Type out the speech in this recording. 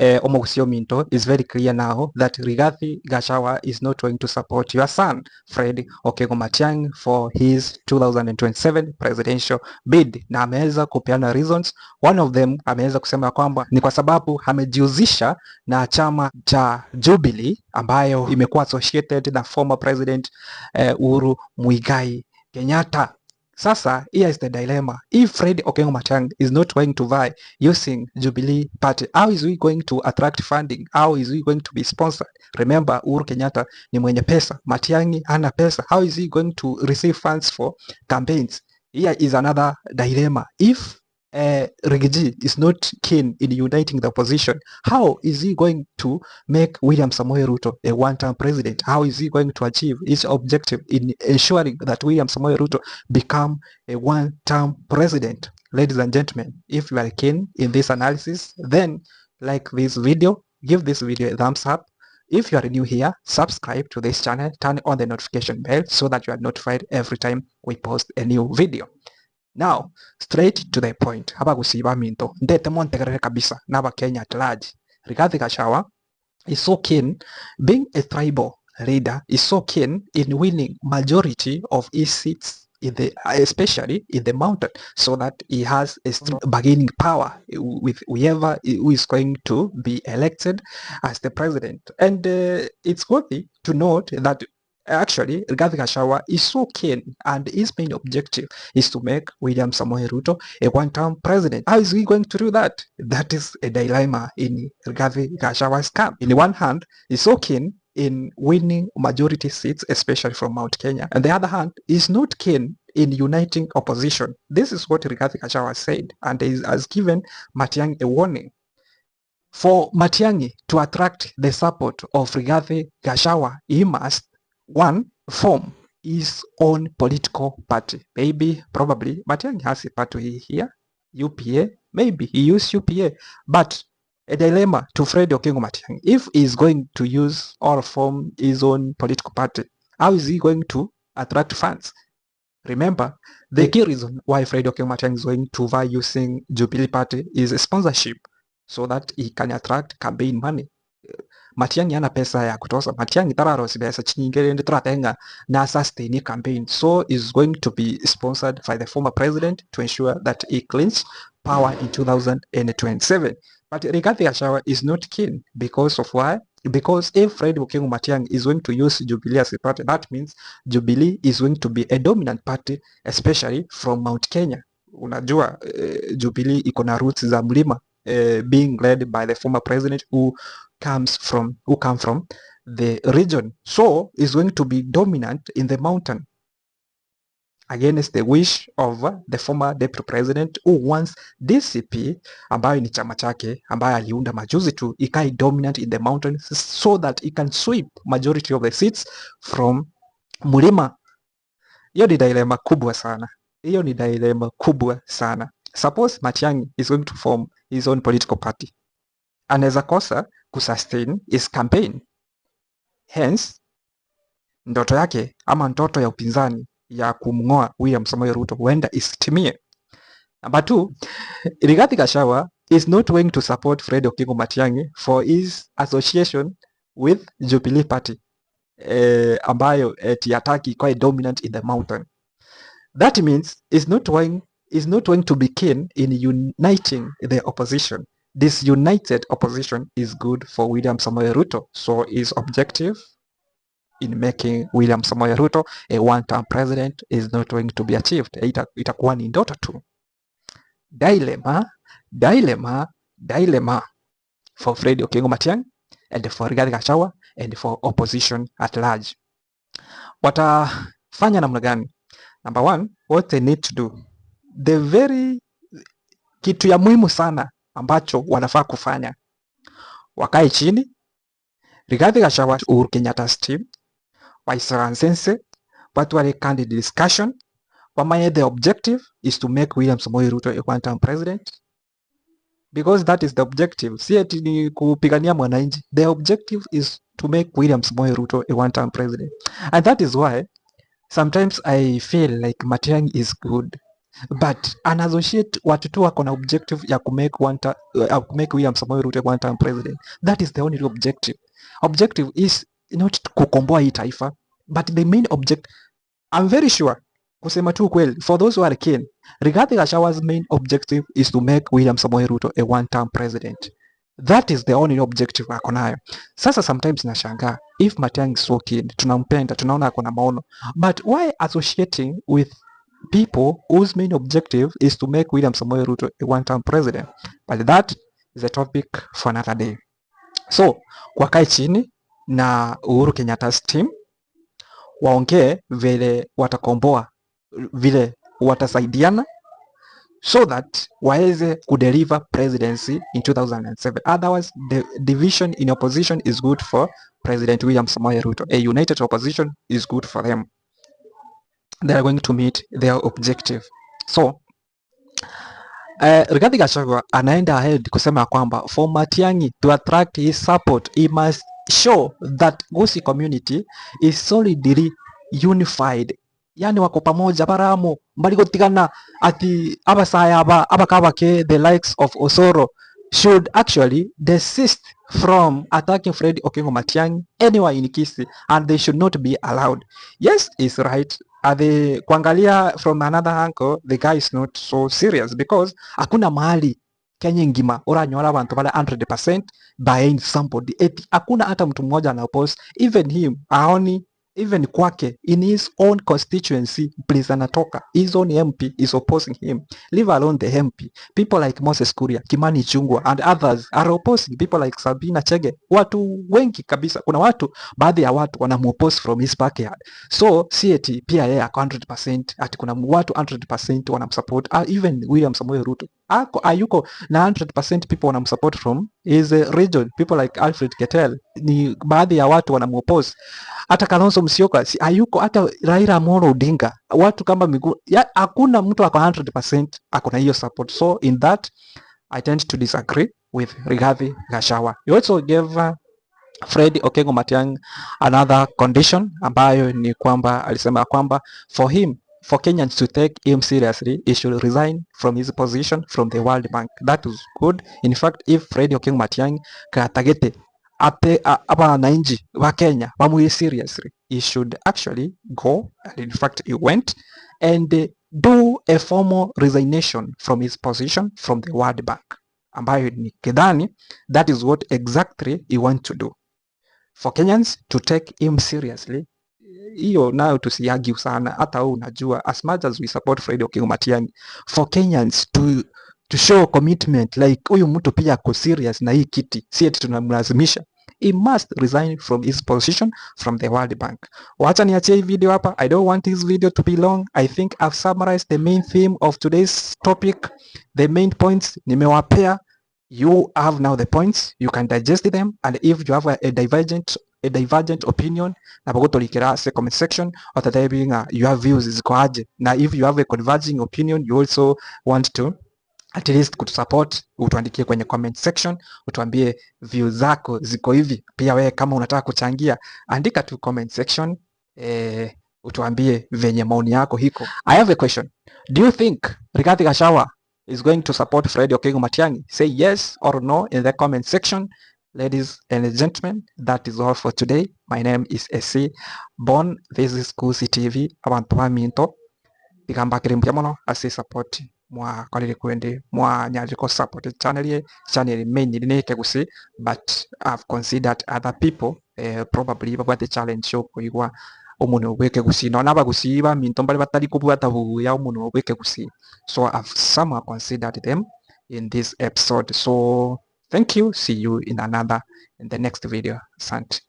Omogusio Minto is very clear now that Rigathi Gashawa is not going to support your son Fred Matiang'i for his 2027 presidential bid, na ameweza kupeana reasons. One of them ameweza kusema kwamba ni kwa sababu amejihusisha na chama cha Jubilee ambayo imekuwa associated na former president Uhuru Muigai Kenyatta. Sasa, here is the dilemma. If Fred Matiang'i is not going to vie using Jubilee Party, how is he going to attract funding? How is he going to be sponsored? Remember, Uhuru Kenyatta ni mwenye pesa. Matiang'i hana pesa. How is he going to receive funds for campaigns? Here is another dilemma. If Rigathi is not keen in uniting the opposition, how is he going to make William Samoei Ruto a one-term president? How is he going to achieve his objective in ensuring that William Samoei Ruto become a one-term president? Ladies and gentlemen, if you are keen in this analysis, then like this video, give this video a thumbs up. If you are new here, subscribe to this channel, turn on the notification bell so that you are notified every time we post a new video. Now, straight to the point. Hapa Gusii Minto ndete montegerere kabisa na Kenya at large. Rigathi Gashawa is so keen, being a tribal leader, is so keen in winning majority of his seats in the, especially in the mountain, so that he has a strong bargaining power with whoever who is going to be elected as the president. And it's worthy to note that actually, Rigathi Gashawa is so keen, and his main objective is to make William Samoei Ruto a one-term president. How is he going to do that? That is a dilemma in Rigathi Gashawa's camp. In one hand, he's so keen in winning majority seats, especially from Mount Kenya. On the other hand, he's not keen in uniting opposition. This is what Rigathi Gashawa said, and he has given Matiang'i a warning. For Matiang'i to attract the support of Rigathi Gashawa, he must form his own political party. Probably, Matiang'i has a party here, UPA. Maybe he used UPA, but a dilemma to Fred Matiang'i. If he's going to use or form his own political party, how is he going to attract funds? Remember, the key reason why Fred Matiang'i is going to vie using Jubilee Party is a sponsorship, so that he can attract campaign money. Matiang'i ana pesa ya kutosha. Matiang'i tararo sibesa chinyingere ndi turatenga na sustain campaign, so is going to be sponsored by the former president to ensure that he clinches power in 2027. But Rigathi Gashawa is not keen because of why? Because if Fred Matiang'i is going to use Jubilee as a party, that means Jubilee is going to be a dominant party, especially from Mount Kenya. Unajua Jubilee iko na roots za mlima, being led by the former president who come from the region, so is going to be dominant in the mountain, against the wish of the former deputy president who wants DCP, ambayo ni chama chake ambayo aliunda majuzi tu, ikai dominant in the mountain so that he can sweep majority of the seats from mlima. Hiyo ni dilemma kubwa sana. Hiyo ni dilemma kubwa sana. Suppose Matiang'i is going to form his own political party, anaweza kosa kusustain his campaign. Hence, ndoto yake ama ndoto ya upinzani ya kumngoa William Samoei Ruto huenda isitimie. Number 2, Rigathi Gashawa is not going to support Fred Matiang'i for his association with Jubilee Party, ambayo tiataki quite dominant in the mountain. That means is not going to be keen in uniting the opposition. This united opposition is good for William Samoei Ruto, so his objective in making William Samoei Ruto a one-term president is not going to be achieved. Itakuwa ni ndoto tu. Dilemma for Fred Matiang'i and for Rigathi Gashawa and for opposition at large. Watafanya namna gani? Number 1, what they need to do, kitu ya muhimu sana ambacho wanafaa kufanya, wakae chini, Rigathi Gashawa, Uhuru Kenyatta's team, waisaransense, watu wale candid discussion, wamaye the objective is to make William Samoei Ruto a one-term president, because that is the objective. Si eti ni kupigania mwananchi. The objective is to make William Samoei Ruto a one-term president, and that is why sometimes I feel like Matiang'i is good but anassociate watu tu wako na objective ya kumake William Samoei Ruto one time president. That is the only objective. Objective is not kukomboa hii taifa, but the main object, I'm very sure, kusema tu kweli, for those who are keen, Rigathi Gashawa's main objective is to make William Samoei Ruto a one-term president. That is the only objective ako nayo. Sasa sometimes nashangaa, if Matiang'i is so keen, tunampenda, tunaona ako na maono, but why associating with people whose main objective is to make William Samoei Ruto a one-term president? But that is a topic for another day. So, wakae chini na Uhuru Kenyatta's team, waongee vile watakomboa, vile watasaidiana, so that waweze kudeliver presidency in 2007. Otherwise, the division in opposition is good for President William Samoei Ruto. A united opposition is good for them. They are going to meet their objective. So, Rigathi Gachagua anaenda ahead kusema kwamba for Matiang'i to attract his support, he must show that Gusii community is solidly unified. Yani wako pamoja baramo mbali gutigana ati abasaya abakabake the likes of Osoro should actually desist from attacking Fred Matiang'i anywhere in Kisii, and they should not be allowed. Yes, he's right. Kuangalia from another angle, the guy is not so serious because hakuna mahali Kenya ngima uranyora abantu bale 100% behind somebody. Hakuna hata mtu mmoja na oppose, even him aoni, even kwake in his own constituency please anatoka, his own MP is opposing him, leave alone the MP. People like Moses Kuria, Kimani Chungwa and others are opposing. People like Sabina Chege, watu wengi kabisa, kuna watu, baadhi ya watu wanamuoppose from his backyard. So CAT pia yeye ako 100%, ati kuna watu 100% wanamsupport. Even William Samoei Ruto ayuko na 100% people wanamsupport from his region. People like Alfred Ketel, ni baadhi ya watu wanamuoppose. Hata Kalonzo Musyoka ayuko, hata Raila Odinga, watu kama Miguu, hakuna mtu ako 100% ako na hiyo support. So in that I tend to disagree with Rigathi Gashawa. He also gave Fred Matiang'i another condition, ambayo ni kwamba alisema kwamba for Kenyans to take him seriously, he should resign from his position from the World Bank. That is good. In fact, if Fred Matiang'i katagete apa wananchi wa Kenya wamuye seriously, he should actually go, and in fact he went, and do a formal resignation from his position from the World Bank, ambayo ni kidhani that is what exactly he want to do. For Kenyans to take him seriously, hiyo nayo tusiargue sana. Hata wewe unajua, as much as we support Fred Matiang'i, for Kenyans to show commitment like huyu mtu pia ako serious na hii kiti, si eti tunamlazimisha, he must resign from his position from the World Bank. Wacha niachie hii video hapa. I don't want this video to be long. I think I've summarized the main theme of today's topic. The main points nimewapea. You have now the points, you can digest them, and if you have a divergent opinion, na bagotolikira se comment section, or your views ziko aje. Na if you have a converging opinion, you also want to at least kutusupport, utuandikie kwenye comment section, utuambie views zako ziko hivi. Pia wewe kama unataka kuchangia, andika tu comment section, utuambie venye maoni yako hiko. I have a question. Do you think Rigathi Gashawa is going to support Fred Matiang'i? Say yes or no in the comment section. Ladies and gentlemen, that is all for today. My name is SC Bon. This is Gusii TV. Abantu baminto bigambakire mpya muno ase support mwa kwalire kwende mwa nyariko support channel main ni Gusii, but I've considered other people probably about the challenge show kuigwa umuntu weke Gusii no naba Gusii ba minto mbali batali kubwata buya umuntu weke Gusii. So I've somehow considered them in this episode. So thank you. See you in the next video. Asante.